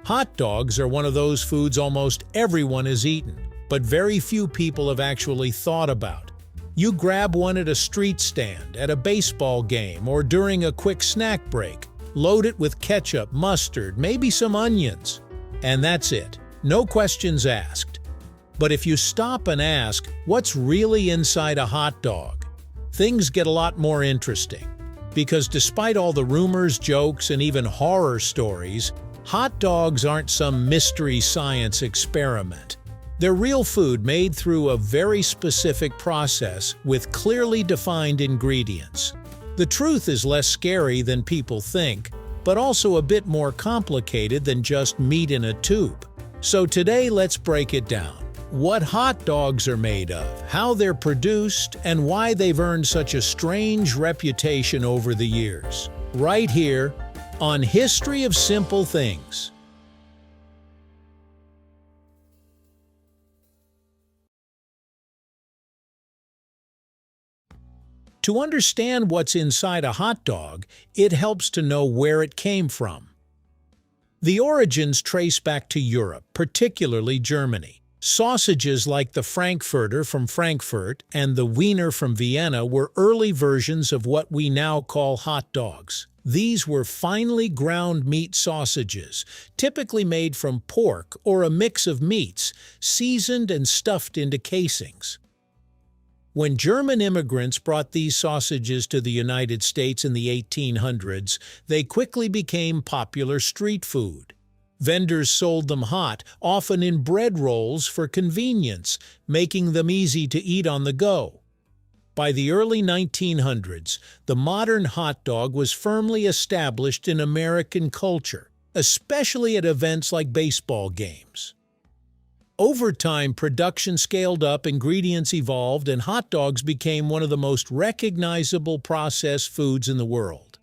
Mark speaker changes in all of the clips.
Speaker 1: Hot dogs are one of those foods almost everyone has eaten, but very few people have actually thought about. You grab one at a street stand, at a baseball game, or during a quick snack break. Load it with ketchup, mustard, maybe some onions. And that's it. No questions asked. But if you stop and ask, what's really inside a hot dog? Things get a lot more interesting. Because despite all the rumors, jokes, and even horror stories, hot dogs aren't some mystery science experiment. They're real food made through a very specific process with clearly defined ingredients. The truth is less scary than people think, but also a bit more complicated than just meat in a tube. So today let's break it down. What hot dogs are made of, how they're produced, and why they've earned such a strange reputation over the years. Right here on History of Simple Things. To understand what's inside a hot dog, it helps to know where it came from. The origins trace back to Europe, particularly Germany. Sausages like the Frankfurter from Frankfurt and the Wiener from Vienna were early versions of what we now call hot dogs. These were finely ground meat sausages, typically made from pork or a mix of meats, seasoned and stuffed into casings. When German immigrants brought these sausages to the United States in the 1800s, they quickly became popular street food. Vendors sold them hot, often in bread rolls for convenience, making them easy to eat on the go. By the early 1900s, the modern hot dog was firmly established in American culture, especially at events like baseball games. Over time, production scaled up, ingredients evolved, and hot dogs became one of the most recognizable processed foods in the world.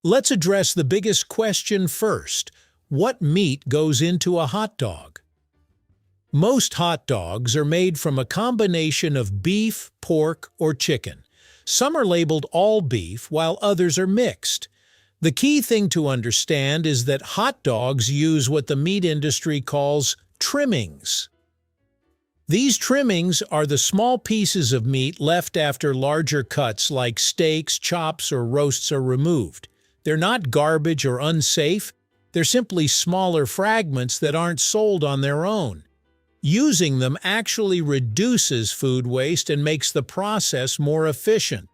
Speaker 1: Let's address the biggest question first. What meat goes into a hot dog? Most hot dogs are made from a combination of beef, pork, or chicken. Some are labeled all beef, while others are mixed. The key thing to understand is that hot dogs use what the meat industry calls trimmings. These trimmings are the small pieces of meat left after larger cuts like steaks, chops, or roasts are removed. They're not garbage or unsafe, they're simply smaller fragments that aren't sold on their own. Using them actually reduces food waste and makes the process more efficient.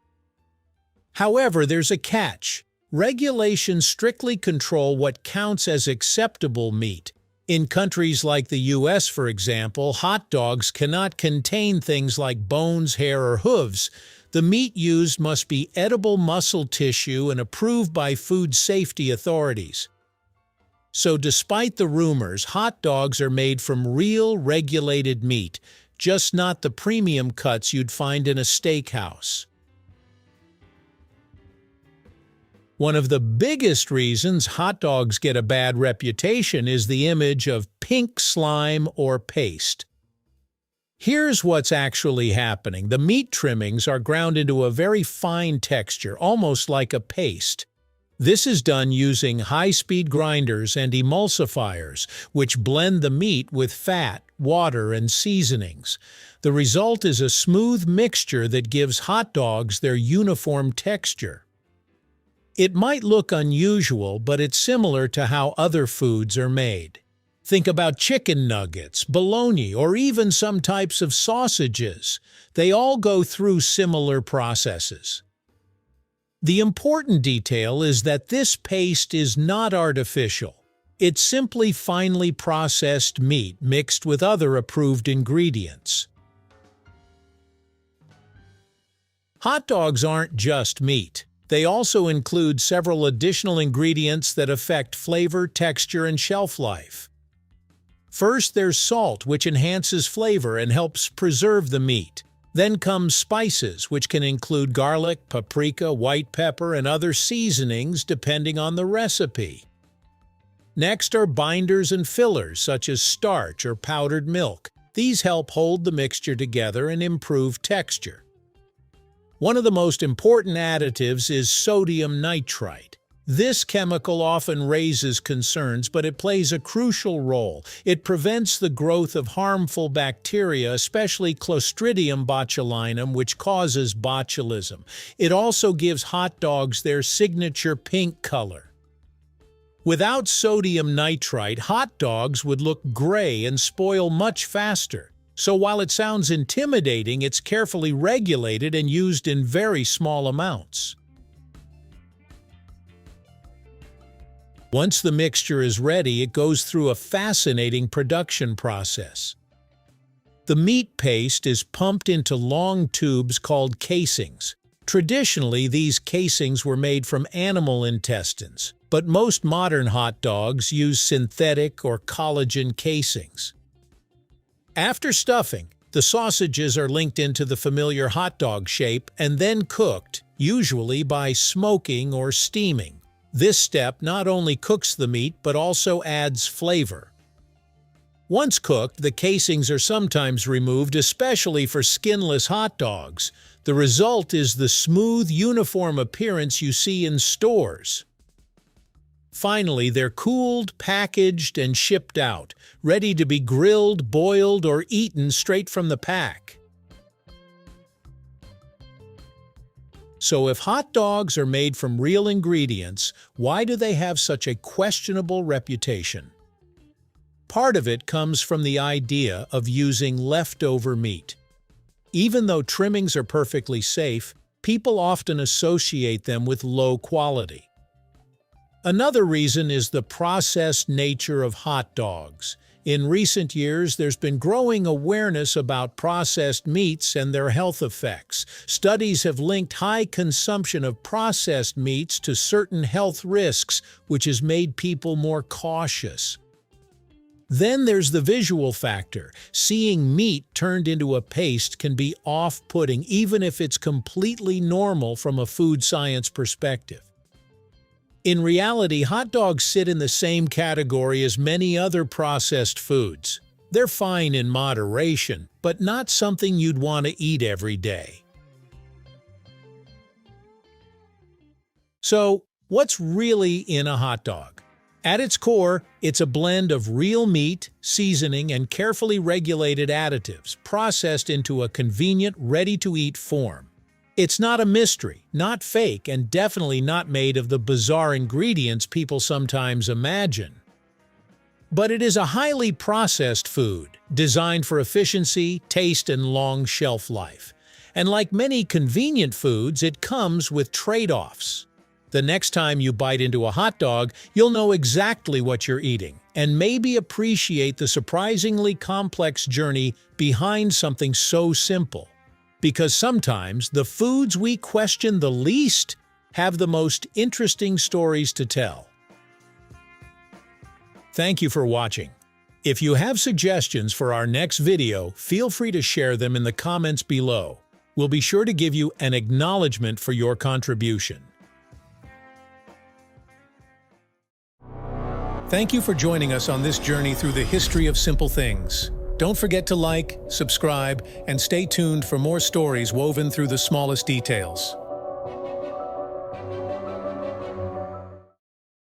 Speaker 1: However, there's a catch. Regulations strictly control what counts as acceptable meat. In countries like the US, for example, hot dogs cannot contain things like bones, hair, or hooves. The meat used must be edible muscle tissue and approved by food safety authorities. So despite the rumors, hot dogs are made from real, regulated meat, just not the premium cuts you'd find in a steakhouse. One of the biggest reasons hot dogs get a bad reputation is the image of pink slime or paste. Here's what's actually happening. The meat trimmings are ground into a very fine texture, almost like a paste. This is done using high-speed grinders and emulsifiers, which blend the meat with fat, water, and seasonings. The result is a smooth mixture that gives hot dogs their uniform texture. It might look unusual, but it's similar to how other foods are made. Think about chicken nuggets, bologna, or even some types of sausages. They all go through similar processes. The important detail is that this paste is not artificial. It's simply finely processed meat mixed with other approved ingredients. Hot dogs aren't just meat. They also include several additional ingredients that affect flavor, texture, and shelf life. First, there's salt, which enhances flavor and helps preserve the meat. Then comes spices, which can include garlic, paprika, white pepper, and other seasonings depending on the recipe. Next are binders and fillers, such as starch or powdered milk. These help hold the mixture together and improve texture. One of the most important additives is sodium nitrite. This chemical often raises concerns, but it plays a crucial role. It prevents the growth of harmful bacteria, especially Clostridium botulinum, which causes botulism. It also gives hot dogs their signature pink color. Without sodium nitrite, hot dogs would look gray and spoil much faster. So while it sounds intimidating, it's carefully regulated and used in very small amounts. Once the mixture is ready, it goes through a fascinating production process. The meat paste is pumped into long tubes called casings. Traditionally, these casings were made from animal intestines, but most modern hot dogs use synthetic or collagen casings. After stuffing, the sausages are linked into the familiar hot dog shape and then cooked, usually by smoking or steaming. This step not only cooks the meat but also adds flavor. Once cooked, the casings are sometimes removed, especially for skinless hot dogs. The result is the smooth, uniform appearance you see in stores. Finally, they're cooled, packaged, and shipped out, ready to be grilled, boiled, or eaten straight from the pack. So if hot dogs are made from real ingredients, why do they have such a questionable reputation? Part of it comes from the idea of using leftover meat. Even though trimmings are perfectly safe, people often associate them with low quality. Another reason is the processed nature of hot dogs. In recent years, there's been growing awareness about processed meats and their health effects. Studies have linked high consumption of processed meats to certain health risks, which has made people more cautious. Then there's the visual factor. Seeing meat turned into a paste can be off-putting, even if it's completely normal from a food science perspective. In reality, hot dogs sit in the same category as many other processed foods. They're fine in moderation, but not something you'd want to eat every day. So, what's really in a hot dog? At its core, it's a blend of real meat, seasoning, and carefully regulated additives, processed into a convenient, ready-to-eat form. It's not a mystery, not fake, and definitely not made of the bizarre ingredients people sometimes imagine. But it is a highly processed food, designed for efficiency, taste, and long shelf life. And like many convenient foods, it comes with trade-offs. The next time you bite into a hot dog, you'll know exactly what you're eating, and maybe appreciate the surprisingly complex journey behind something so simple. Because sometimes the foods we question the least have the most interesting stories to tell. Thank you for watching. If you have suggestions for our next video, feel free to share them in the comments below. We'll be sure to give you an acknowledgement for your contribution. Thank you for joining us on this journey through the history of simple things. Don't forget to like, subscribe, and stay tuned for more stories woven through the smallest details.